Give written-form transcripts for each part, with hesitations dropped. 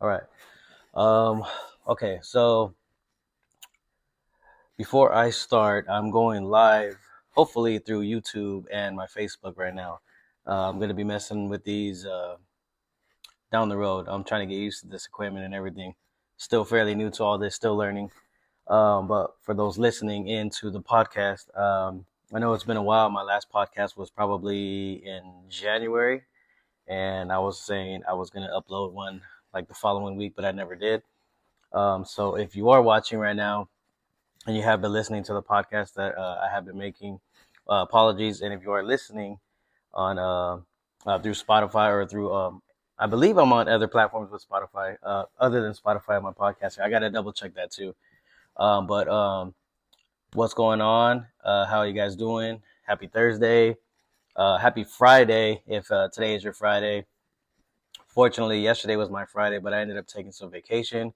All right. Um, okay, so before I start, I'm going live, hopefully through YouTube and my Facebook right now. I'm gonna be messing with these down the road. I'm trying to get used to this equipment and everything. Still fairly new to all this, still learning. But for those listening into the podcast, I know it's been a while. My last podcast was probably in January, and I was saying I was gonna upload one like the following week, but I never did. So if you are watching right now and you have been listening to the podcast that I have been making, apologies. And if you are listening on through Spotify or through, I believe I'm on other platforms with Spotify, other than Spotify on my podcast. I got to double check that too. But what's going on? How are you guys doing? Happy Thursday. Happy Friday if today is your Friday. Fortunately, yesterday was my Friday, but I ended up taking some vacation.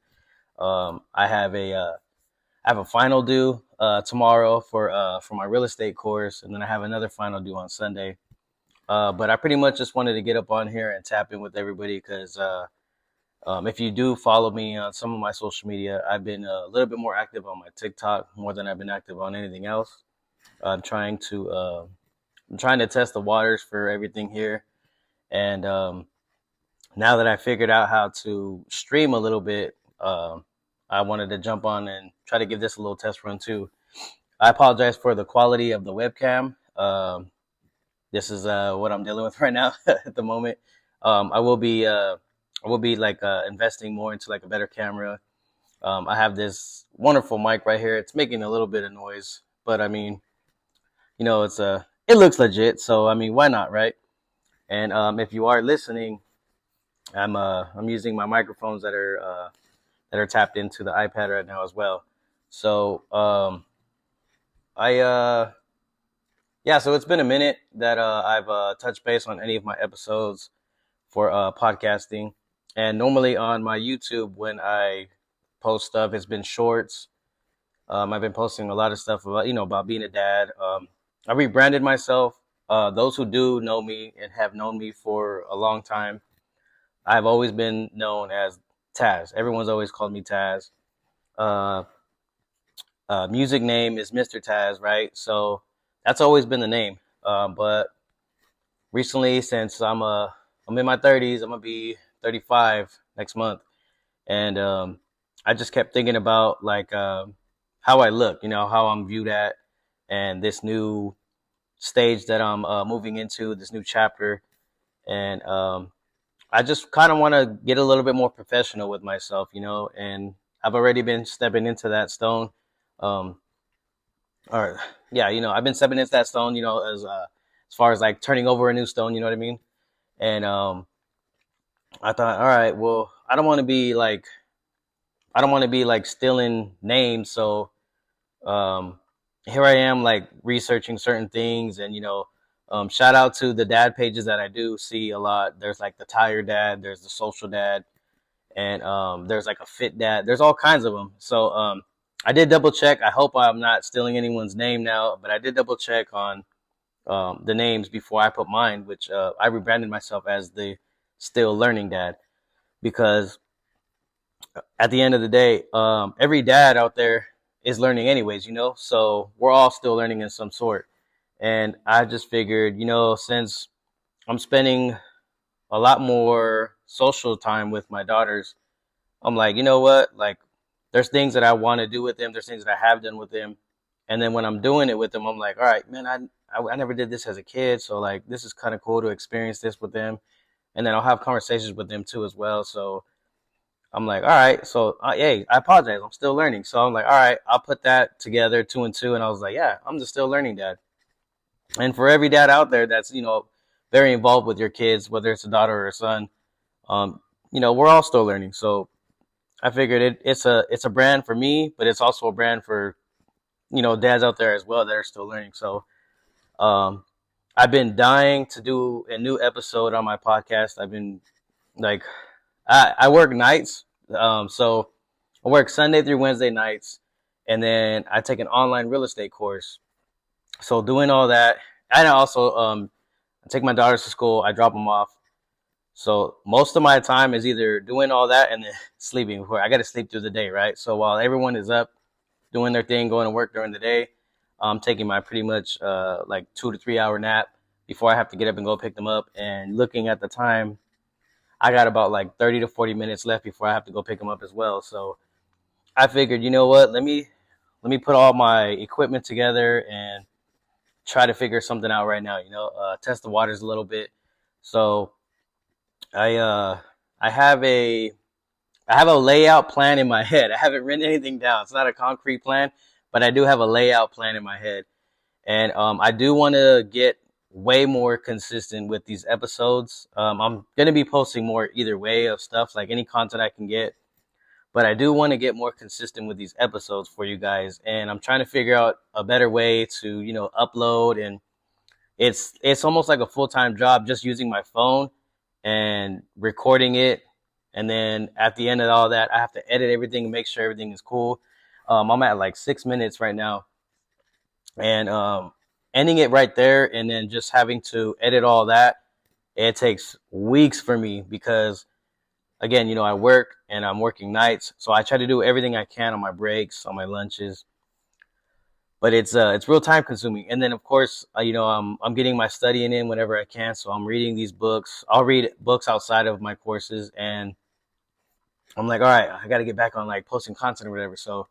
I have a final due tomorrow for my real estate course, and then I have another final due on Sunday. But I pretty much just wanted to get up on here and tap in with everybody because if you do follow me on some of my social media, I've been a little bit more active on my TikTok more than I've been active on anything else. I'm trying to uh, I'm trying to test the waters for everything here, and now that I figured out how to stream a little bit, I wanted to jump on and try to give this a little test run too. I apologize for the quality of the webcam. This is what I'm dealing with right now at the moment. I will be like investing more into like a better camera. I have this wonderful mic right here. It's making a little bit of noise, but I mean, it looks legit. So I mean, why not, right? And if you are listening, I'm using my microphones that are tapped into the iPad right now as well. So I yeah, so it's been a minute that I've touched base on any of my episodes for podcasting, and normally on my YouTube when I post stuff, it's been shorts. I've been posting a lot of stuff about about being a dad. I rebranded myself. Those who do know me and have known me for a long time, I've always been known as Taz. Everyone's always called me Taz. Uh, Music name is Mr. Taz, right? So that's always been the name. But recently, since I'm in my 30s, I'm gonna be 35 next month, and I just kept thinking about like how I look, how I'm viewed at, and this new stage that I'm moving into, this new chapter, and I just kind of want to get a little bit more professional with myself, and I've already been stepping into that stone. Um, or yeah, I've been stepping into that stone, as far as like turning over a new stone, you know what I mean? And I thought, all right, well, I don't want to be like stealing names, so um, here I am like researching certain things, and shout out to the dad pages that I do see a lot. There's like the tired dad, there's the social dad, and there's like a fit dad. There's all kinds of them. So I did double check. I hope I'm not stealing anyone's name now, but I did double check on the names before I put mine, which I rebranded myself as the still learning dad because at the end of the day, every dad out there is learning anyways, so we're all still learning in some sort. And I just figured, since I'm spending a lot more social time with my daughters, I'm like, you know what? Like, there's things that I want to do with them. There's things that I have done with them. And then when I'm doing it with them, I'm like, all right, man, I never did this as a kid. So, like, this is kind of cool to experience this with them. And then I'll have conversations with them too as well. So I'm like, all right. So, hey, I apologize. I'm still learning. So I'm like, all right, I'll put that together, two and two. And I was like, yeah, I'm the still learning dad. And for every dad out there that's, very involved with your kids, whether it's a daughter or a son, um, we're all still learning. So I figured it's a brand for me, but it's also a brand for dads out there as well that are still learning. So um, I've been dying to do a new episode on my podcast. I've been like I work nights, so I work Sunday through Wednesday nights, and then I take an online real estate course. So doing all that, and I also I take my daughters to school. I drop them off, So most of my time is either doing all that and then sleeping. Before I got to sleep through the day, right? So while everyone is up doing their thing, going to work during the day, I'm taking my pretty much like 2 to 3 hour nap before I have to get up and go pick them up. And looking at the time, I got about like 30 to 40 minutes left before I have to go pick them up as well. So I figured, you know what? Let me put all my equipment together and try to figure something out right now. Test the waters a little bit. So I uh I have a I have a layout plan in my head. I haven't written anything down. It's not a concrete plan, but I do have a layout plan in my head. And I do want to get way more consistent with these episodes. I'm going to be posting more either way of stuff, like any content I can get. But I do want to get more consistent with these episodes for you guys. And I'm trying to figure out a better way to, upload. And it's almost like a full-time job just using my phone and recording it. And then at the end of all that, I have to edit everything and make sure everything is cool. I'm at like 6 minutes right now, and ending it right there, and then just having to edit all that. It takes weeks for me because, again, I work and I'm working nights, so I try to do everything I can on my breaks, on my lunches. But it's real time consuming. And then of course, I'm getting my studying in whenever I can. So I'm reading these books. I'll read books outside of my courses, and I'm like, all right, I got to get back on like posting content or whatever. So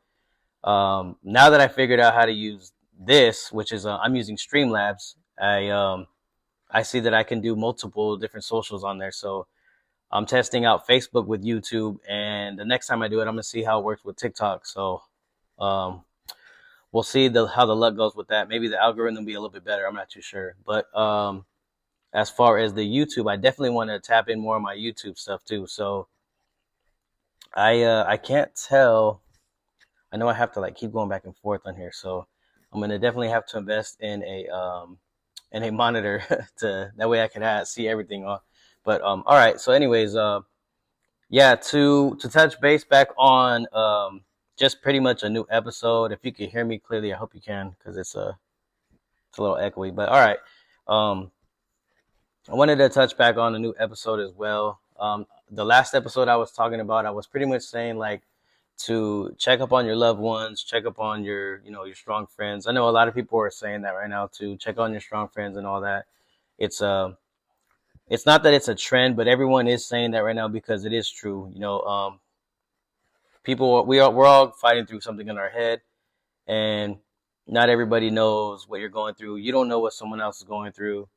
now that I figured out how to use this, which is I'm using Streamlabs, I see that I can do multiple different socials on there. So I'm testing out Facebook with YouTube, and the next time I do it, I'm gonna see how it works with TikTok. So um, we'll see how the luck goes with that. Maybe the algorithm will be a little bit better. I'm not too sure. But as far as the YouTube, I definitely want to tap in more on my YouTube stuff too. So I can't tell. I know I have to like keep going back and forth on here. So I'm gonna definitely have to invest in a monitor to that way I can see everything on. But all right. So anyways, yeah, to touch base back on just pretty much a new episode. If you can hear me clearly, I hope you can, because it's a little echoey. But all right, I wanted to touch back on a new episode as well. The last episode I was talking about, I was pretty much saying like to check up on your loved ones, check up on your strong friends. I know a lot of people are saying that right now, to check on your strong friends and all that. It's it's not that it's a trend, but everyone is saying that right now because it is true. People, we're all fighting through something in our head, and not everybody knows what you're going through. You don't know what someone else is going through.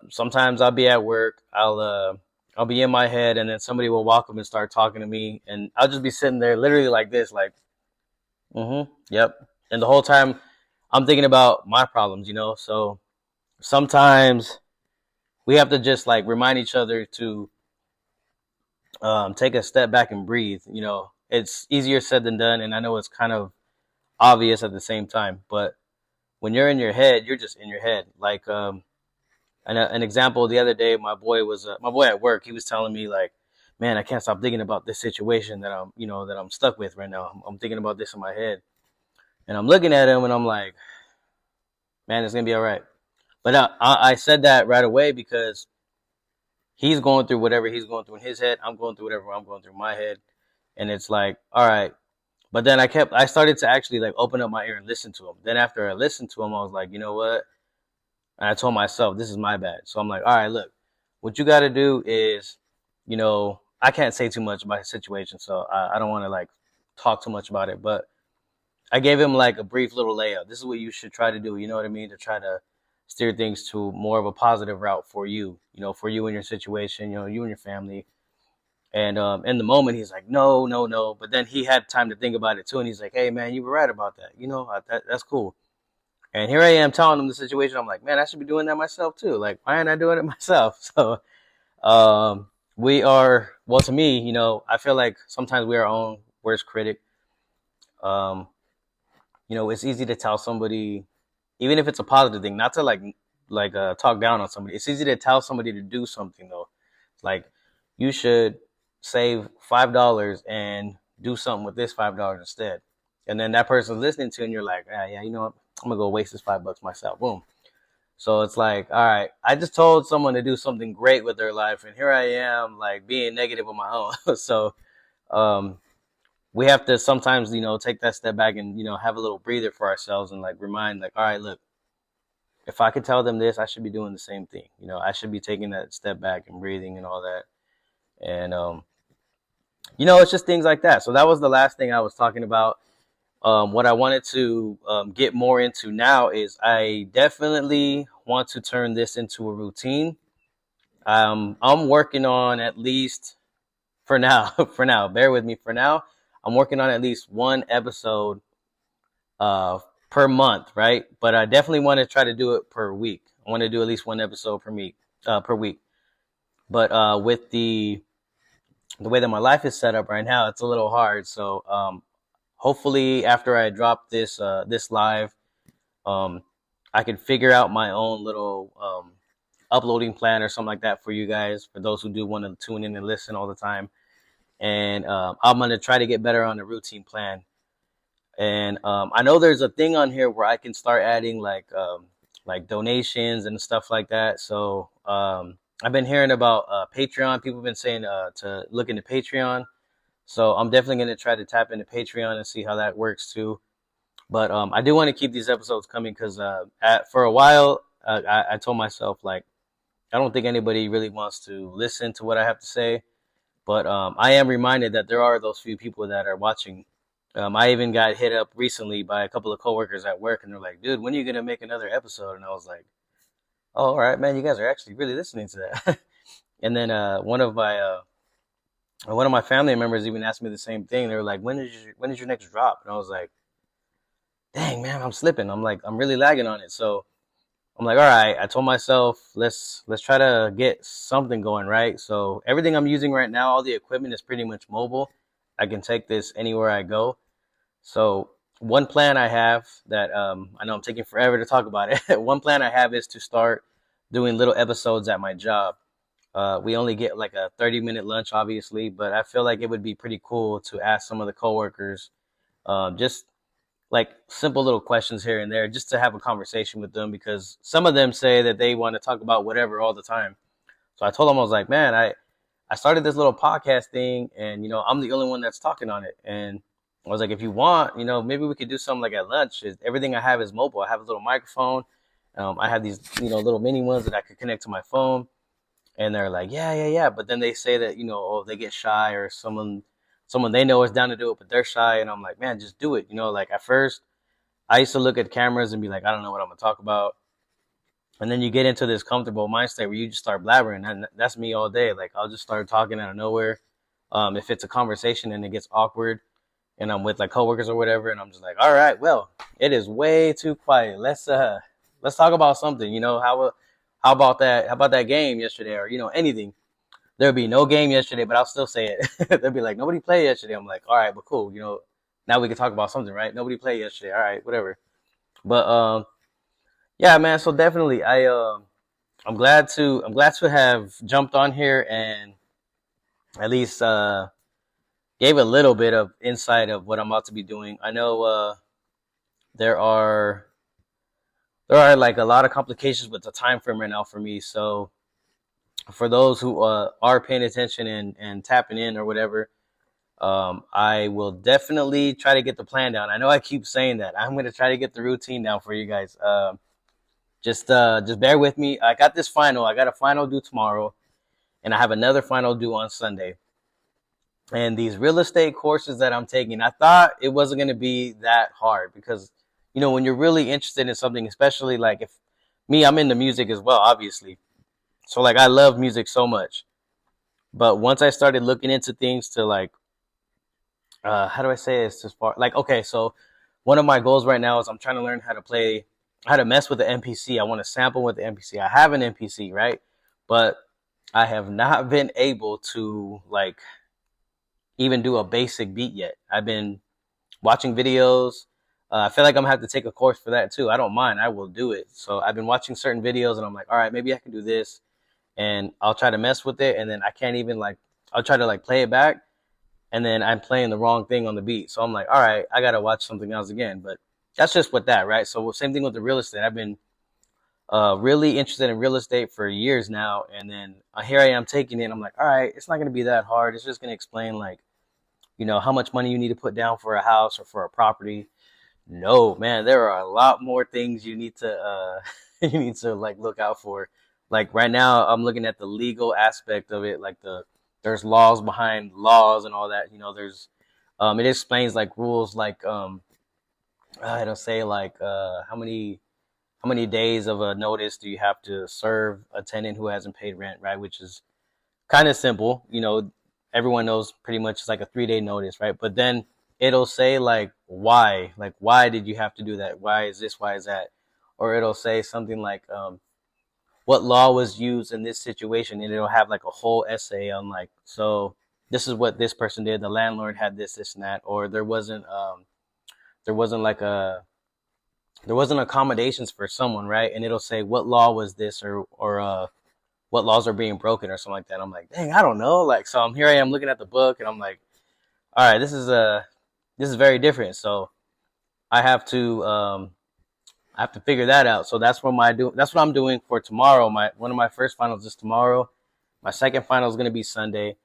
Sometimes I'll be at work, I'll be in my head, and then somebody will walk up and start talking to me, and I'll just be sitting there literally like this, like, yep. And the whole time I'm thinking about my problems. So sometimes we have to just like remind each other to take a step back and breathe. It's easier said than done, and I know it's kind of obvious at the same time. But when you're in your head, you're just in your head. Like an example, the other day, my boy at work. He was telling me like, man, I can't stop thinking about this situation that I'm stuck with right now. I'm thinking about this in my head, and I'm looking at him, and I'm like, man, it's gonna be all right. But I said that right away because he's going through whatever he's going through in his head. I'm going through whatever I'm going through in my head. And it's like, all right. But then I started to actually like open up my ear and listen to him. Then after I listened to him, I was like, you know what? And I told myself, this is my bad. So I'm like, all right, look, what you got to do is, I can't say too much about his situation. So I don't want to like talk too much about it. But I gave him like a brief little layout. This is what you should try to do. You know what I mean? To try to steer things to more of a positive route for you, for you and your situation, you and your family. And in the moment, he's like, no, no, no. But then he had time to think about it too. And he's like, hey, man, you were right about that. That's cool. And here I am telling him the situation. I'm like, man, I should be doing that myself too. Like, why aren't I doing it myself? So well, to me, I feel like sometimes we are our own worst critic. Um, it's easy to tell somebody, even if it's a positive thing, not to like talk down on somebody. It's easy to tell somebody to do something though. Like, you should save $5 and do something with this $5 instead. And then that person's listening to you, and you're like, yeah, you know what? I'm gonna go waste this $5 myself. Boom. So it's like, all right, I just told someone to do something great with their life, and here I am, like being negative on my own. So um, we have to sometimes, take that step back and have a little breather for ourselves and like remind, like, all right, look, if I could tell them this, I should be doing the same thing. I should be taking that step back and breathing and all that. And it's just things like that. So that was the last thing I was talking about. What I wanted to get more into now is I definitely want to turn this into a routine. I'm working on at least for now, for now, bear with me for now. I'm working on at least one episode uh, per month, right? But I definitely want to try to do it per week. I want to do at least one episode per week. But with the way that my life is set up right now, it's a little hard. So hopefully, after I drop this live, um, I can figure out my own little uploading plan or something like that for you guys. For those who do want to tune in and listen all the time, and I'm gonna try to get better on the routine plan. And I know there's a thing on here where I can start adding like donations and stuff like that. So I've been hearing about Patreon. People have been saying to look into Patreon. So I'm definitely going to try to tap into Patreon and see how that works too. But I do want to keep these episodes coming because for a while I told myself like I don't think anybody really wants to listen to what I have to say. But I am reminded that there are those few people that are watching. I even got hit up recently by a couple of coworkers at work, and they're like, "Dude, when are you gonna make another episode?" And I was like, "Oh, all right, man. You guys are actually really listening to that." And then one of my family members even asked me the same thing. They were like, "When is your next drop?" And I was like, "Dang, man, I'm slipping. I'm like, I'm really lagging on it." So I'm like, "All right." I told myself, let's try to get something going, right? So everything I'm using right now, all the equipment is pretty much mobile. I can take this anywhere I go. So one plan I have that I know I'm taking forever to talk about it. One plan I have is to start doing little episodes at my job. We only get like a 30-minute lunch, obviously, but I feel like it would be pretty cool to ask some of the coworkers just like simple little questions here and there, just to have a conversation with them because some of them say that they want to talk about whatever all the time. So I told them I was like, man, I started this little podcast thing, and I'm the only one that's talking on it. And I was like, if you want, maybe we could do something like at lunch. Everything I have is mobile. I have a little microphone. I have these, little mini ones that I could connect to my phone. And they're like, yeah, yeah, yeah. But then they say that, oh, they get shy or someone they know is down to do it, but they're shy. And I'm like, man, just do it. Like at first, I used to look at cameras and be like, I don't know what I'm gonna talk about. And then you get into this comfortable mindset where you just start blabbering, and that's me all day. Like I'll just start talking out of nowhere. If it's a conversation and it gets awkward, and I'm with like coworkers or whatever, and I'm just like, all right, well, it is way too quiet. Let's talk about something. How about that? How about that game yesterday, or anything? There'll be no game yesterday, but I'll still say it. They'll be like, nobody played yesterday. I'm like, all right, but cool. Now we can talk about something, right? Nobody played yesterday. All right, whatever. But yeah, man. So definitely, I'm glad to have jumped on here and at least gave a little bit of insight of what I'm about to be doing. I know there are like a lot of complications with the time frame right now for me. So for those who are paying attention and tapping in or whatever, I will definitely try to get the plan down. I know I keep saying that. I'm going to try to get the routine down for you guys. Just bear with me. I got this final. I got a final due tomorrow, and I have another final due on Sunday. And these real estate courses that I'm taking, I thought it wasn't going to be that hard because, when you're really interested in something, especially like if me, I'm into music as well, obviously. So like I love music so much. But once I started looking into things to like, how do I say this as far like, okay, so one of my goals right now is I'm trying to learn how to mess with the MPC. I want to sample with the MPC. I have an MPC, right? But I have not been able to like even do a basic beat yet. I've been watching videos. I feel like I'm gonna have to take a course for that too. I don't mind. I will do it. So I've been watching certain videos and I'm like, all right, maybe I can do this, and I'll try to mess with it, and then I can't even like I'll try to like play it back, and then I'm playing the wrong thing on the beat. So I'm like, all right, I gotta watch something else again. But that's just with that, right? So same thing with the real estate. I've been really interested in real estate for years now, and then here I am taking it. I'm like, all right, it's not going to be that hard. It's just going to explain like, how much money you need to put down for a house or for a property. No, man, there are a lot more things you need to you need to like look out for. Like right now, I'm looking at the legal aspect of it, like there's laws behind laws and all that. There's it explains like rules like it'll say like how many days of a notice do you have to serve a tenant who hasn't paid rent, right? Which is kind of simple. Everyone knows pretty much it's like a 3-day notice, right? But then it'll say like why did you have to do that? Why is this? Why is that? Or it'll say something like what law was used in this situation, and it'll have like a whole essay on like, so this is what this person did. The landlord had this and that, or there wasn't like a there wasn't accommodations for someone, right? And it'll say what law was this, or what laws are being broken or something like that. I'm like, dang, I don't know. Like, so here I am looking at the book, and I'm like, all right, this is very different. So I have to figure that out. So that's what I'm doing for tomorrow. One of my first finals is tomorrow. My second final is going to be Sunday.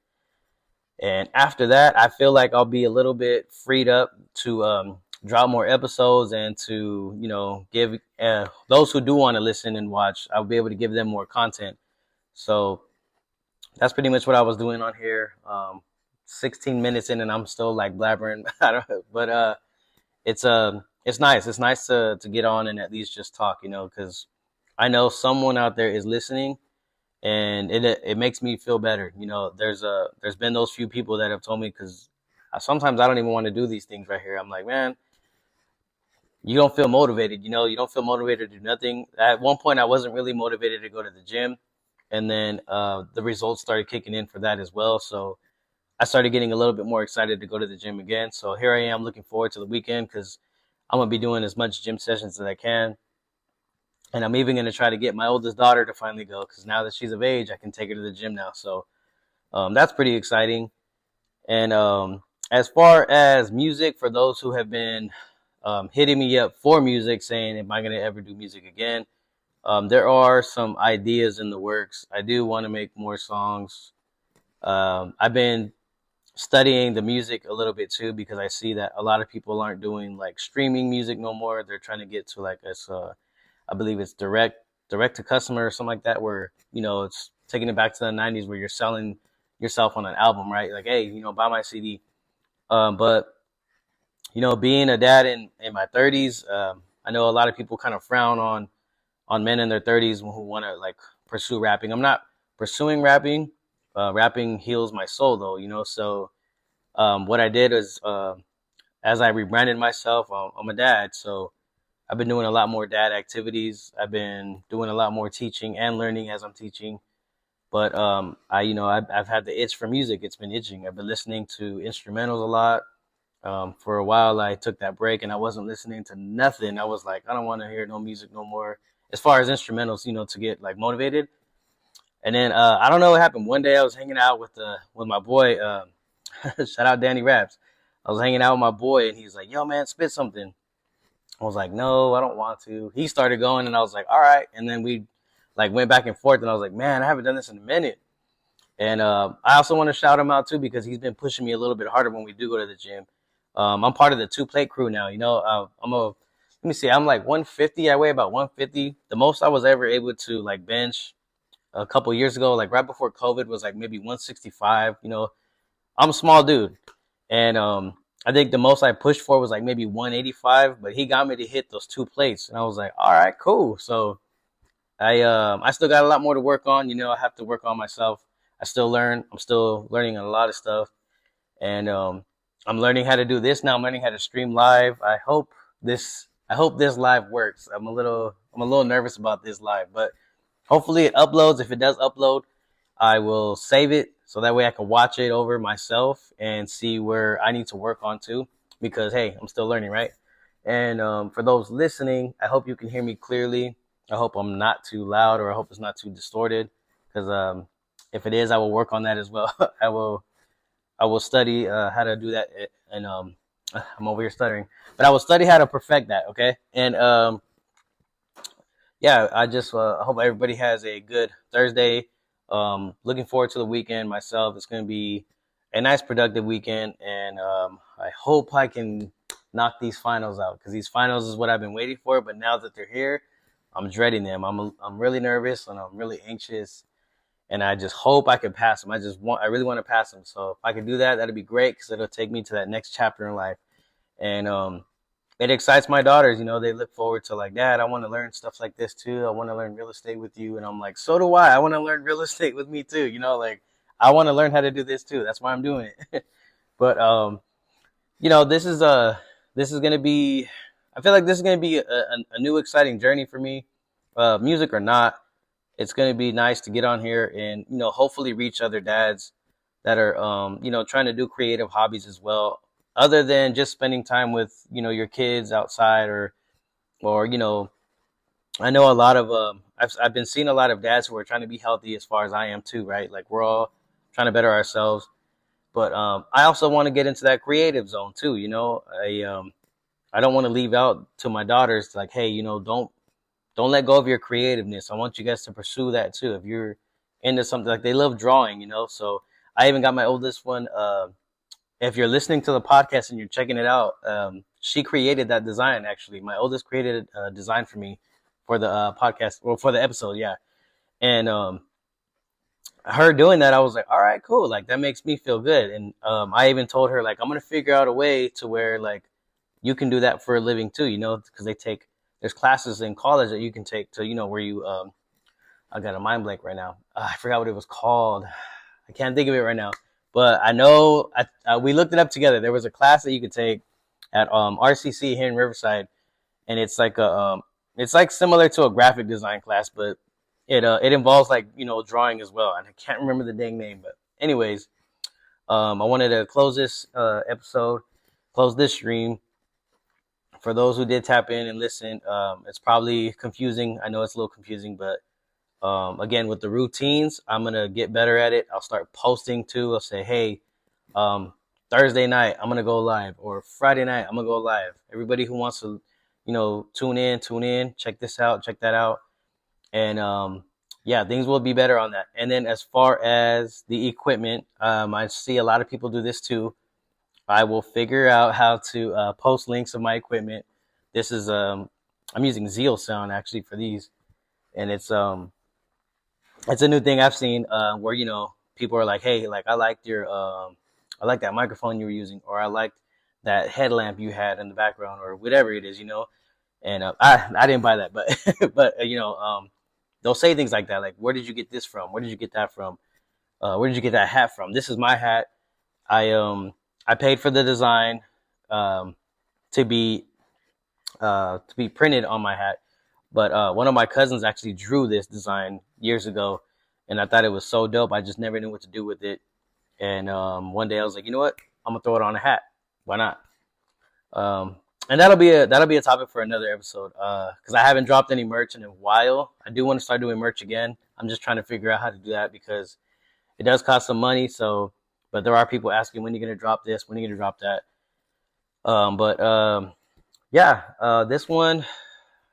And after that, I feel like I'll be a little bit freed up to drop more episodes and to, give those who do want to listen and watch, I'll be able to give them more content. So that's pretty much what I was doing on here. 16 minutes in and I'm still like blabbering. I don't know, but it's nice. It's nice to get on and at least just talk, because I know someone out there is listening, and it makes me feel better. There's been those few people that have told me, because sometimes I don't even want to do these things right here. I'm like, man, you don't feel motivated. You don't feel motivated to do nothing. At one point, I wasn't really motivated to go to the gym, and then the results started kicking in for that as well. So I started getting a little bit more excited to go to the gym again. So here I am looking forward to the weekend, because I'm going to be doing as much gym sessions as I can. And I'm even going to try to get my oldest daughter to finally go, because now that she's of age, I can take her to the gym now. So that's pretty exciting. And as far as music, for those who have been hitting me up for music, saying, am I going to ever do music again? There are some ideas in the works. I do want to make more songs. I've been studying the music a little bit too, because I see that a lot of people aren't doing like streaming music no more. They're trying to get to like I believe it's direct to customer or something like that, where it's taking it back to the 90s, where you're selling yourself on an album, right? Like, hey, buy my CD. But being a dad in my 30s, I know a lot of people kind of frown on men in their 30s who want to like pursue rapping. I'm not pursuing rapping. Rapping heals my soul, though, so what I did is, as I rebranded myself, I'm a dad, so I've been doing a lot more dad activities. I've been doing a lot more teaching and learning as I'm teaching. But I've had the itch for music. It's been itching. I've been listening to instrumentals a lot. For a while, I took that break and I wasn't listening to nothing. I was like, I don't want to hear no music no more, as far as instrumentals, to get like motivated. And then I don't know what happened. One day I was hanging out with my boy. Shout out Danny Raps. I was hanging out with my boy, and he's like, "Yo, man, spit something." I was like, "No, I don't want to." He started going, and I was like, "All right." And then we like went back and forth, and I was like, "Man, I haven't done this in a minute." And I also want to shout him out too, because he's been pushing me a little bit harder when we do go to the gym. I'm part of the 2 plate crew now. Let me see. I'm like 150. I weigh about 150. The most I was ever able to like bench a couple years ago, like right before COVID, was like maybe 165. I'm a small dude, and I think the most I pushed for was like maybe 185, but he got me to hit those 2 plates, and I was like, all right, cool. So I still got a lot more to work on. I have to work on myself. I'm still learning a lot of stuff, and I'm learning how to do this now. I'm learning how to stream live. I hope this live works. I'm a little nervous about this live, but hopefully it uploads. If it does upload, I will save it so that way I can watch it over myself and see where I need to work on too, because hey, I'm still learning, right? And for those listening, I hope you can hear me clearly. I hope I'm not too loud, or I hope it's not too distorted, because if it is, I will work on that as well. I will study how to do that, and I'm over here stuttering, but I will study how to perfect that. Okay, and yeah, I just hope everybody has a good Thursday. Looking forward to the weekend myself. It's going to be a nice, productive weekend, and I hope I can knock these finals out because these finals is what I've been waiting for. But now that they're here, I'm dreading them. I'm really nervous and I'm really anxious, and I just hope I can pass them. I really want to pass them. So if I can do that, that'd be great because it'll take me to that next chapter in life. And it excites my daughters. They look forward to like, Dad, I want to learn stuff like this too. I want to learn real estate with you, and I'm like, so do I. I want to learn real estate with me too. Like I want to learn how to do this too. That's why I'm doing it. But this is gonna be. I feel like this is gonna be a new exciting journey for me, music or not. It's gonna be nice to get on here and hopefully reach other dads that are trying to do creative hobbies as well, other than just spending time with your kids outside or I know a lot of I've been seeing a lot of dads who are trying to be healthy as far as I am too, right? Like we're all trying to better ourselves, but I also want to get into that creative zone too. I don't want to leave out to my daughters like, hey, don't let go of your creativeness. I want you guys to pursue that too. If you're into something, like they love drawing, so I even got my oldest one. If you're listening to the podcast and you're checking it out, she created that design. Actually, my oldest created a design for me for the podcast or for the episode. Yeah, and her doing that, I was like, all right, cool. Like that makes me feel good. And I even told her like I'm gonna figure out a way to where like you can do that for a living too. Because there's classes in college that you can take to where you I got a mind blank right now. I forgot what it was called. I can't think of it right now. But I know we looked it up together. There was a class that you could take at RCC here in Riverside, and it's like similar to a graphic design class, but it involves like drawing as well. And I can't remember the dang name, but anyways, I wanted to close this episode, close this stream. For those who did tap in and listen, it's probably confusing. I know it's a little confusing, but again, with the routines, I'm gonna get better at it. I'll start posting too. I'll say, hey, Thursday night I'm gonna go live, or Friday night I'm gonna go live. Everybody who wants to, tune in, check this out, check that out, and yeah, things will be better on that. And then as far as the equipment, I see a lot of people do this too. I will figure out how to post links of my equipment. This is I'm using Zeal Sound actually for these, and it's a new thing I've seen where people are like, hey, like I like that microphone you were using, or I liked that headlamp you had in the background, or whatever it is, And I didn't buy that, but but they'll say things like that, like where did you get this from? Where did you get that from? Where did you get that hat from? This is my hat. I paid for the design um, to be printed on my hat. But one of my cousins actually drew this design years ago, and I thought it was so dope. I just never knew what to do with it. And one day I was like, you know what? I'm gonna throw it on a hat. Why not? Um, and that'll be a topic for another episode. Because I haven't dropped any merch in a while. I do want to start doing merch again. I'm just trying to figure out how to do that because it does cost some money. So, but there are people asking when you're gonna drop this, when you're gonna drop that. But yeah,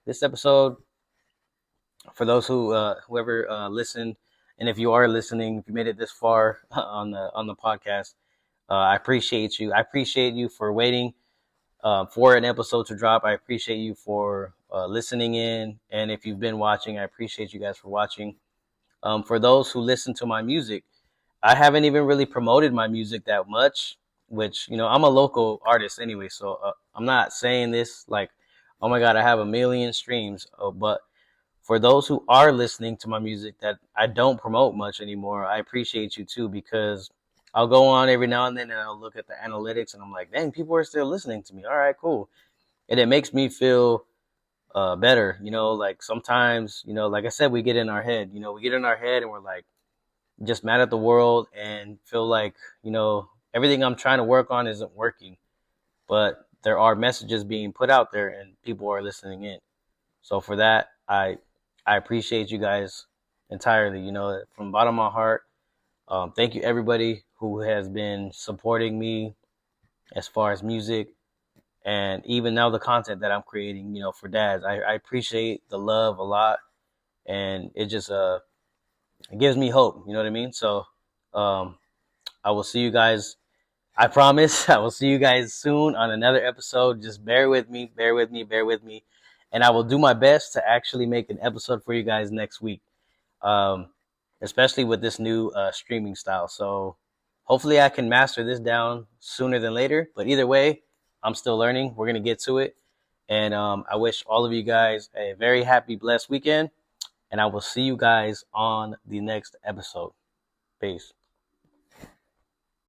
this episode, for those whoever listened, and if you are listening, if you made it this far on the podcast, I appreciate you. I appreciate you for waiting for an episode to drop. I appreciate you for listening in, and if you've been watching, I appreciate you guys for watching. For those who listen to my music, I haven't even really promoted my music that much, which, I'm a local artist anyway, so I'm not saying this like, oh my God, I have a million streams. But for those who are listening to my music that I don't promote much anymore, I appreciate you too, because I'll go on every now and then and I'll look at the analytics and I'm like, dang, people are still listening to me. All right, cool. And it makes me feel better, like sometimes, like I said, we get in our head, we get in our head and we're like, just mad at the world and feel like, everything I'm trying to work on isn't working. But there are messages being put out there and people are listening in. So for that, I appreciate you guys entirely, from the bottom of my heart. Thank you everybody who has been supporting me as far as music. and even now the content that I'm creating, for dads. I appreciate the love a lot, and it just it gives me hope. You know what I mean? So um, I will see you guys. I promise I will see you guys soon on another episode. Just bear with me, bear with me, bear with me, and I will do my best to actually make an episode for you guys next week. Um, Especially with this new streaming style. So hopefully I can master this down sooner than later. But either way, I'm still learning. We're gonna get to it, and I wish all of you guys a very happy, blessed weekend. And I will see you guys on the next episode. Peace.